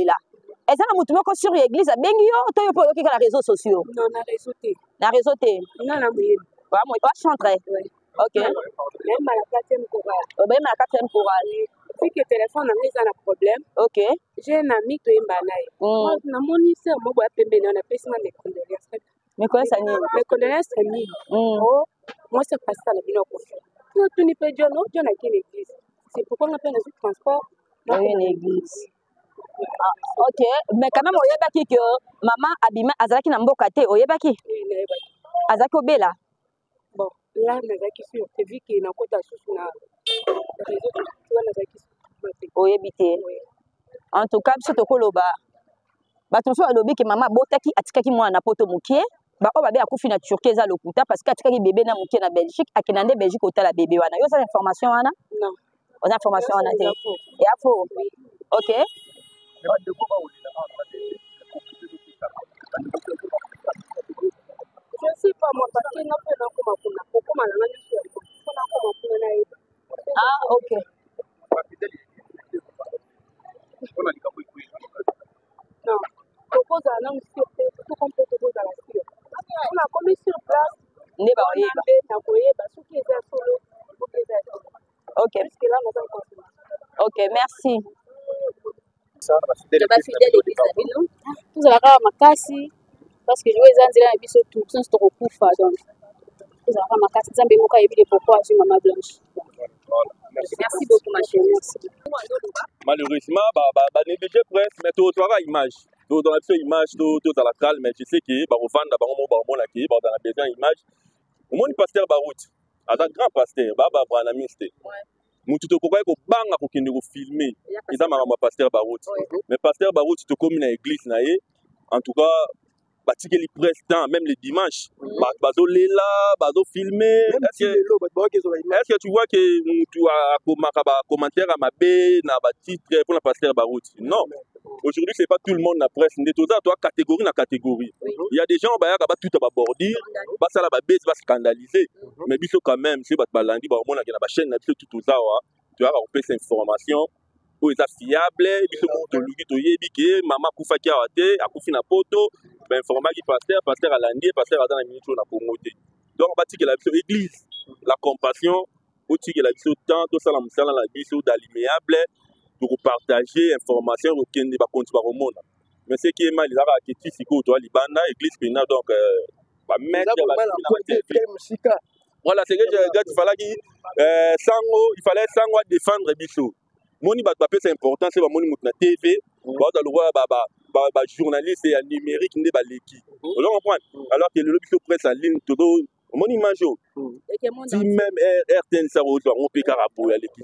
là. Est-ce que vous avez sur l'église à Bengio ou tu as les réseaux sociaux? Non, na réseau T. Na réseau T. Non, na moyenne. Moi, je chanterai. Ok. Même à la 4e chorale. Même à la 4e chorale. Vu que le téléphone a un problème. Ok. J'ai un ami qui est malade. Moi, mon ministère, moi, je vais me faire mes condoléances. Mais quoi ça nie? Mes condoléances, c'est nul. Oh, moi, c'est pas ça, la vie, tu n'es pas Dieu, non, Dieu n'a qu'une église. C'est pourquoi on appelle le transport. Une église. Ok, mais quand même, oyebaki que maman Abima Azaki na mboka te, oyebaki? Azaki obela. Bon, là, Nazaki sur, c'est vu qu'il n'a pas de sous na réseau, tu vois, Nazaki sur. Oyebite. En tout cas, biso tokoloba. Bato so alobi ke mama botaki atikaki mwana poto mukie. Ba o babe akufi na Turquie za lokuta parce que atikaki bébé na mukie na Belgique, akinande Belgique otala bébé wana. Yo sa information wana? Non. On a information wana te. Et afo. OK. Je sais pas moi parce que n'a pas ah OK. Non. Propose un homme sur tout qu'on peut proposer à la suite. On a commis sur place. Ne ba oyeba. OK. Parce que là nous avons continué. OK, merci. Je vais fidèle l'église à nous. Tout ça là makasi parce que je vais en dire biso tout sans te recouffer donc. Tout ça là makasi nzambe moka yebi de pourquoi je maman Blanche. Merci beaucoup ma chérie. Merci. Malheureusement négligé presque mais tu auras image. Donc dans la image tout à la calme mais je sais que ba revendre ba mo la qui ba dans la besoin image. Au moins pasteur Barout. À un grand pasteur baba branamiste. Mutu to kokai ko banga ko kende ko filmer eza makambo ya pasteur Barout mais pasteur Barout to komi na église na ye en tout cas batikeli presse temps même les dimanches bazo lela bazo filmer est-ce que tu vois que mutu akomaka ba commentaire à mabe na ba titre pour la pasteur Barout non aujourd'hui c'est pas tout le monde na presse nde toza toi catégorie na catégorie il y a des gens bayaka ba tout ba bordir ba sala ba base ba scandaliser mais biso quand même c'est ba balandi ba mona na ba chaîne na biso tout toza wa tu as on peut cette information pour être fiable biso mo to luki to yebi ke mama kufa ki awate akufi na poto ba informer ki pasteur alandi pasteur azana ministre na Congo te donc ba tiki la biso église la compassion au tiki la biso temps to sala musala la biso d'aliméable pour partager information au kende ba compte ba romona mais ce qui est mal là que ti siko to libanda église pena donc ba mettre voilà c'est que il fallait sango défendre biso moni ba c'est important c'est ba moni mutna TV ba da loi ba journaliste et numérique ndé ba leki on comprend alors que le biso presse en ligne todo moni image si même RTN ça on peut carapo ya leki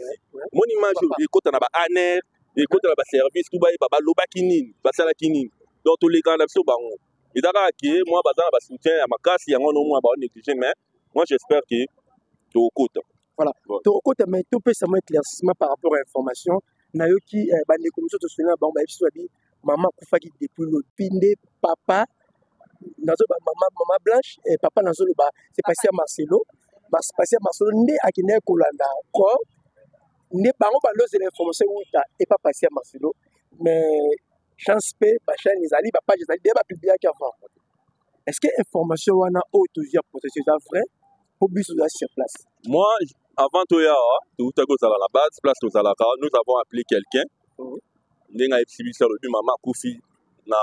moni image et kota na ba aner et kota na ba service tout ba loba kinini ba sala kinini donc tous les grands là biso bango et dara ki moi bazana ba soutien ya makasi yango no moi ba négliger mais moi j'espère que tu au côté. Voilà. Tu au côté mais tu peux savoir éclaircissement par rapport à l'information. Nayoki bande commission de soutien ba maman kufaki depuis le pinde papa nazo maman Blanche et papa nazo ba c'est passé à Marcelo. Passé à Marcelo ndé akine kolanda ko ndé bango ba loze l'information et pas passé à Marcelo mais chance pe ba chaîne les ali ba page les ali ba publier avant. Est-ce que information wana o toujours processus vrai pour bis sur place? Moi avant Toya tout à gauche à la base place aux alaka nous avons appelé quelqu'un ndenga exhibition le maman Koufi na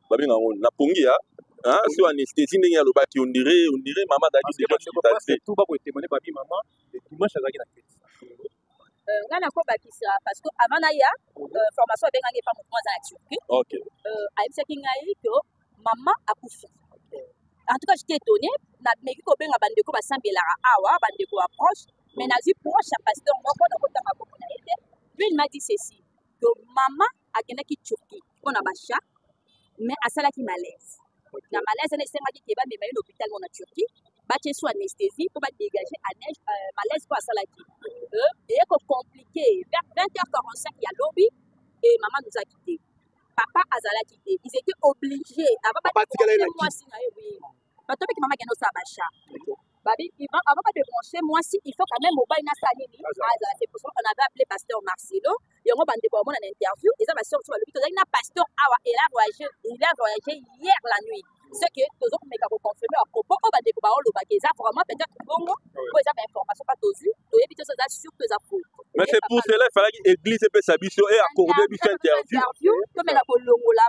babinga na pongia hein sur anesthésie ndenga lo baki on dirait maman dagi déjà hospitalisé tout ba ko témoigner babi maman le dimanche azaki na fête ngana ko bakisa parce que avant na ya formation benga ngi pa mouvement za Turquie OK aibisaki ngai que maman akufi. En tout cas, j'étais étonnée. Mais quand on a bandeko basambela awa bandeko approche, mais nazi proche à pasteur moi quand on a communauté, lui il m'a dit ceci que maman a gagné qui Turquie, on a bacha, mais à ça qui malaise. La malaise elle s'est dit qu'il va même l'hôpital en Turquie, battre sous anesthésie pour dégager malaise pour ça qui. Et c'est compliqué. Vers 20h45 il y a lobby et maman nous a quitté. Papa azala quitté. Ils étaient obligés avant de moi signer oui. Bato ki mama keno sa basha. avant pas de brancher, moi si il faut quand même mobile na salini. C'est pour ça qu'on avait appelé pasteur Marcelo. Et on va demander pour mon interview. Et ça va sortir sur le but. Il y a pasteur Awa et il a voyagé hier la nuit. Ce que tous autres mais qu'on confirmer à propos on va découvrir le baguette ça vraiment peut-être bon pour les informations pas tous et puis ça sûr que ça faut. Mais c'est pour cela il fallait que l'église peut s'habituer et accorder une interview. Comme la kolongo là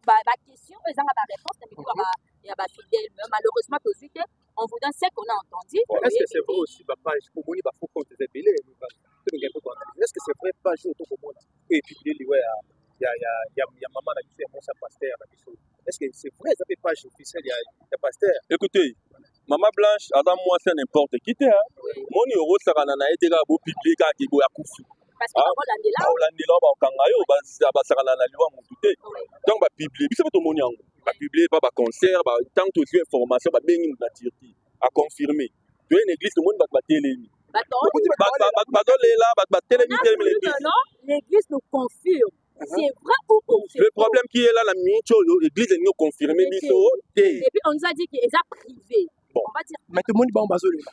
ba question ils ont la réponse mais il y a ba fidèle malheureusement tous on vous donne ce qu'on a entendu. Est-ce que c'est vrai aussi ba page pour moni ba faut compter des belé est-ce que c'est vrai pas jour tout comme là et puis il y a maman la qui mon pasteur est-ce que c'est vrai ça fait page officielle il y a pasteur Écoutez Maman Blanche Adam moi c'est n'importe qui hein mon euro sera na été ga bo publier ka ki bo ya kufu parce que Holandais ba kangayo ba sera na liwa mututé donc ba publier biso to moni yango ba publier pas ba concert ba tant que information ba bengi na tirti à confirmer de une église le monde ba télémi l'église nous confirme. C'est vrai ou faux? Le problème qui est là, la l'église est nous confirmée. Et puis on nous a dit qu'il est privé. Bon. On va dire. Mais tout le monde va en bas. Question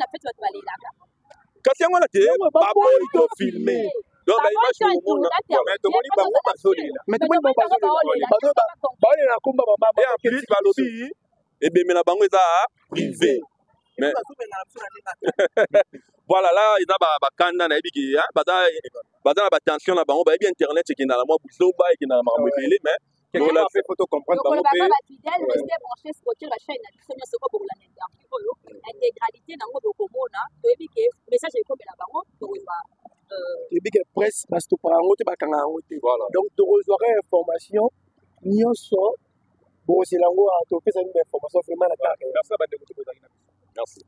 n'a fait tu vas aller là. Quand c'est moi là, papa il faut filmer. Donc la image au monde. Mais tout le monde va en bas. Mais tout le monde va en bas. Et en plus, va lobby. Et bien, mais la banque est privé. Mais voilà là il a ba kanda na ebiki hein bada ba tension na bango ba bien internet qui na la moi buso ba qui na ma révélé mais on l'a fait photo comprendre bango pe ba fidèle rester branché sur la chaîne na senya soko pour la interview intégralité na ngo komona to ebiki message ko be la bango to ba ebiki presse parce que par ngote ba kanga ngote donc to recevoir information nyonso bon c'est lango to pesa une information vraiment la carte merci